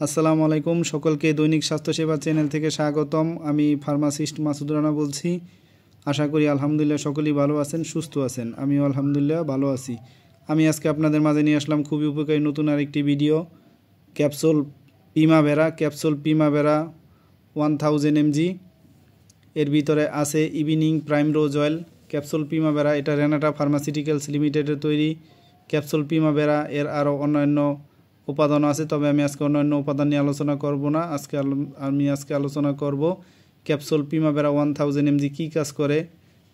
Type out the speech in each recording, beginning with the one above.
আসসালামু আলাইকুম সকলকে দৈনিক স্বাস্থ্যসেবা চ্যানেল থেকে স্বাগতম। আমি ফার্মাসিস্ট মাসুদ রানা বলছি। আশা করি আলহামদুলিল্লাহ সকলেই ভালো আছেন, সুস্থ আছেন। আমিও আলহামদুলিল্লাহ ভালো আছি। আমি আজকে আপনাদের মাঝে নিয়ে আসলাম খুবই উপকারী নতুন আরেকটি ভিডিও। Capsule পিমাভেরা 1000 mg। এর ভিতরে আছে ইভিনিং প্রাইম রোজ অয়েল। ক্যাপসুল পিমাভেরা এটা রেনাটা ফার্মাসিউটিক্যালস লিমিটেডের তৈরি। ক্যাপসুল পিমাভেরা এর আরও অন্যান্য উপাদান আছে, তবে আমি আজকে অন্যান্য উপাদান নিয়ে আলোচনা করব না। আমি আজকে আলোচনা করব ক্যাপসুল পিমাভেরা 1000 mg কী কাজ করে,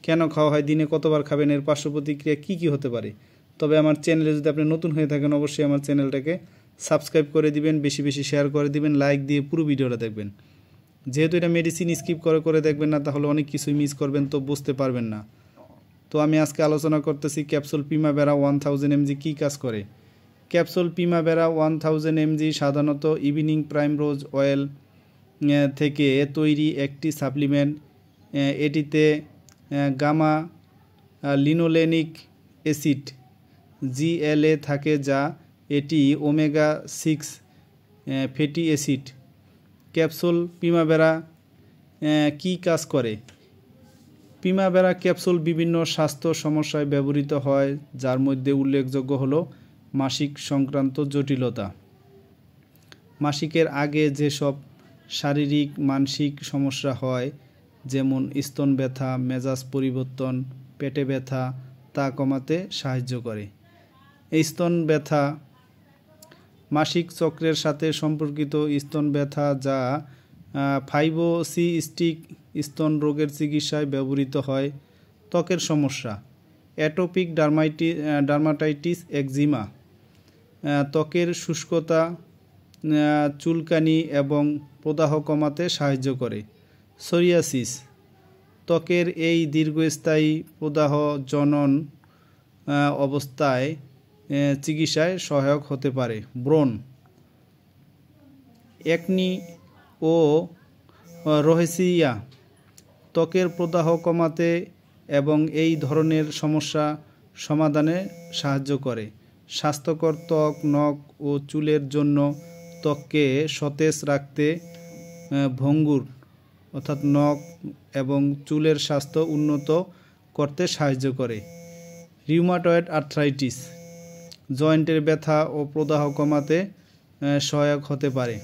কেন খাওয়া হয়, দিনে কতবার খাবেন, এর পার্শ্ব প্রতিক্রিয়া কী কী হতে পারে। তবে আমার চ্যানেলে যদি আপনি নতুন হয়ে থাকেন অবশ্যই আমার চ্যানেলটাকে সাবস্ক্রাইব করে দিবেন, বেশি বেশি শেয়ার করে দিবেন, লাইক দিয়ে পুরো ভিডিওটা দেখবেন। যেহেতু এটা মেডিসিন স্কিপ করে দেখবেন না, তাহলে অনেক কিছুই মিস করবেন, তো বুঝতে পারবেন না। তো আমি আজকে আলোচনা করতেছি ক্যাপসুল পিমাভেরা 1000 mg কী কাজ করে। ক্যাপসুল পিমাভেরা 1000 mg সাধারণত ইভিনিং প্রাইম রোজ অয়েল থেকে তৈরি একটি সাপ্লিমেন্ট। এটিতে গামা লিনোলেনিক অ্যাসিড GLA থাকে, যা এটি ওমেগা 6 ফ্যাটি অ্যাসিড। ক্যাপসুল পিমাভেরা কী কাজ করে। পিমাভেরা ক্যাপসুল বিভিন্ন স্বাস্থ্য সমস্যায় ব্যবহৃত হয়, যার মধ্যে উল্লেখযোগ্য হলো মাসিক সংক্রান্ত জটিলতা, মাসিকের আগে যেসব শারীরিক মানসিক সমস্যা হয়, যেমন স্তন ব্যথা, মেজাজ পরিবর্তন, পেটে ব্যথা, তা কমাতে সাহায্য করে। এই স্তন ব্যথা মাসিক চক্রের সাথে সম্পর্কিত স্তন ব্যথা, যা ফাইব্রোসিস্টিক স্তন রোগের চিকিৎসায় ব্যবহৃত হয়। ত্বকের সমস্যা, অ্যাটোপিক ডার্মাটাইটিস, একজিমা, ত্বকের শুষ্কতা, চুলকানি এবং প্রদাহ কমাতে সাহায্য করে। সোরিয়াসিস, ত্বকের এই দীর্ঘস্থায়ী প্রদাহ জনন অবস্থায় চিকিৎসায় সহায়ক হতে পারে। ব্রণ, একনি ও রোহেসিয়া, ত্বকের প্রদাহ কমাতে এবং এই ধরনের সমস্যা সমাধানে সাহায্য করে। স্বাস্থ্যকর ত্বক, নখ ও চুলের জন্য ত্বককে সতেজ রাখতে ভঙ্গুর অর্থাৎ নখ এবং চুলের স্বাস্থ্য উন্নত করতে সাহায্য করে। রিউমাটয়েড আর্থ্রাইটিস, জয়েন্টের ব্যথা ও প্রদাহ কমাতে সহায়ক হতে পারে।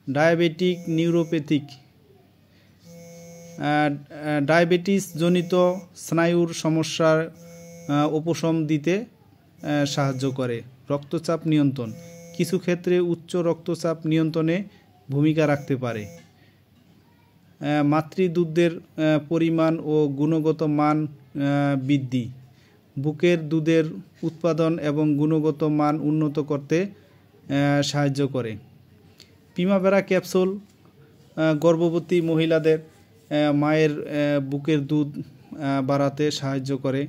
ডায়াবেটিক নিউরোপ্যাথিক, ডায়াবেটিস জনিত স্নায়ুর সমস্যার উপশম দিতে সাহায্য করে। রক্তচাপ নিয়ন্ত্রণ, কিছু ক্ষেত্রে উচ্চ রক্তচাপ নিয়ন্ত্রণে ভূমিকা রাখতে পারে। মাতৃদুগ্ধের পরিমাণ ও গুণগত মান বৃদ্ধি, বুকের দুধের উৎপাদন এবং গুণগত মান উন্নত করতে সাহায্য করে। পিমাভেরা ক্যাপসুল গর্ভবতী মহিলাদের মায়ের বুকের দুধ বাড়াতে সাহায্য করে।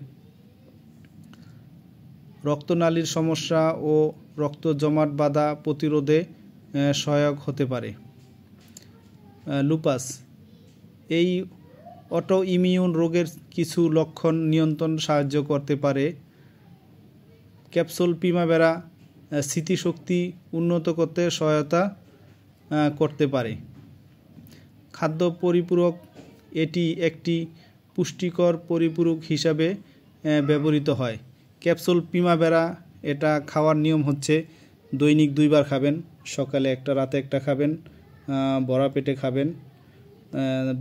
রক্তনালীর সমস্যা ও রক্ত জমাট বাঁধা প্রতিরোধে সহায়ক হতে পারে। লুপাস, এই অটো ইমিউন রোগের কিছু লক্ষণ নিয়ন্ত্রণ সাহায্য করতে পারে। ক্যাপসুল পিমাভেরা স্মৃতিশক্তি উন্নত করতে সহায়তা করতে পারে। খাদ্য পরিপূরক, এটি একটি পুষ্টিকর পরিপূরক হিসাবে ব্যবহৃত হয়। ক্যাপসুল পিমাভেরা এটা খাওয়ার নিয়ম হচ্ছে দৈনিক 2 বার খাবেন, সকালে একটা, রাতে একটা খাবেন, ভরা পেটে খাবেন।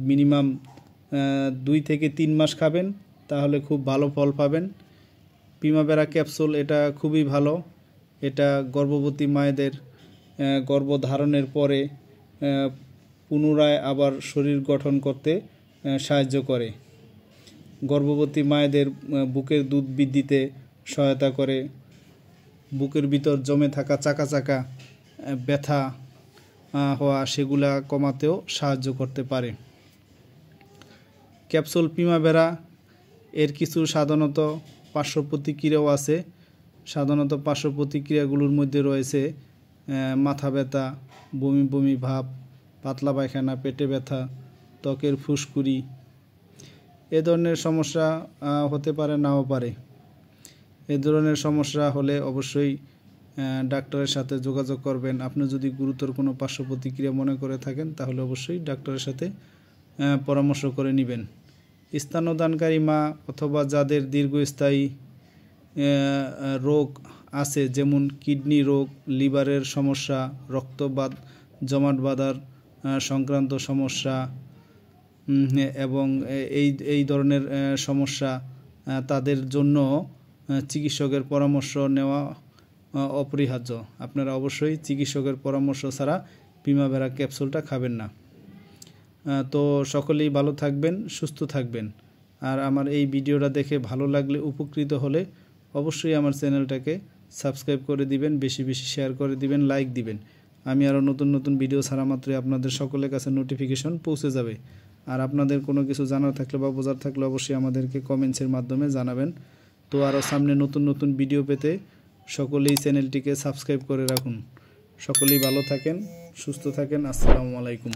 মিনিমাম 2 থেকে 3 মাস খাবেন, তাহলে খুব ভালো ফল পাবেন। পিমাভেরা ক্যাপসুল এটা খুবই ভালো। এটা গর্ভবতী মায়েদের গর্ভধারণের পরে পুনরায় আবার শরীর গঠন করতে সাহায্য করে। গর্ভবতী মায়েদের বুকের দুধ বৃদ্ধিতে সহায়তা করে। বুকের ভিতর জমে থাকা চাকা চাকা ব্যথা হওয়া, সেগুলা কমাতেও সাহায্য করতে পারে। ক্যাপসুল পিমাভেরা এর কিছু সাধারণত পার্শ্ব প্রতিক্রিয়াও আছে। সাধারণত পার্শ্ব প্রতিক্রিয়াগুলোর মধ্যে রয়েছে মাথা ব্যথা, বমি বমি ভাব, পাতলা পায়খানা, পেটে ব্যথা, ত্বকের ফুসকুড়ি। এ ধরনের সমস্যা হতে পারে, নাও পারে। এ ধরনের সমস্যা হলে অবশ্যই ডাক্তারের সাথে যোগাযোগ করবেন। আপনি যদি গুরুতর কোনো পার্শ্ব প্রতিক্রিয়া মনে করে থাকেন তাহলে অবশ্যই ডাক্তারের সাথে পরামর্শ করে নেবেন। স্তন্যদানকারী মা অথবা যাদের দীর্ঘস্থায়ী রোগ আছে, যেমন কিডনি রোগ, লিভারের সমস্যা, রক্তবাত, জমাট বাঁধার সংক্রান্ত সমস্যা এবং এই ধরনের সমস্যা, তাদের জন্য চিকিৎসকের পরামর্শ নেওয়া অপরিহার্য। আপনারা অবশ্যই চিকিৎসকের পরামর্শ ছাড়া প্রিমাভেরা ক্যাপসুলটা খাবেন না। তো সকলেই ভালো থাকবেন, সুস্থ থাকবেন। আর আমার এই ভিডিওটা দেখে ভালো লাগলে, উপকৃত হলে অবশ্যই আমার চ্যানেলটাকে সাবস্ক্রাইব করে দিবেন, বেশি বেশি শেয়ার করে দিবেন, লাইক দিবেন। আমি আরও নতুন নতুন ভিডিও ছাড়া মাত্রই আপনাদের সকলের কাছে নোটিফিকেশন পৌঁছে যাবে। আর আপনাদের কোনো কিছু জানার থাকলে বা বোঝার থাকলে অবশ্যই আমাদেরকে কমেন্টসের মাধ্যমে জানাবেন। তো আরও সামনে নতুন নতুন ভিডিও পেতে সকলেই চ্যানেলটিকে সাবস্ক্রাইব করে রাখুন। সকলেই ভালো থাকেন, সুস্থ থাকেন। আসসালামু আলাইকুম।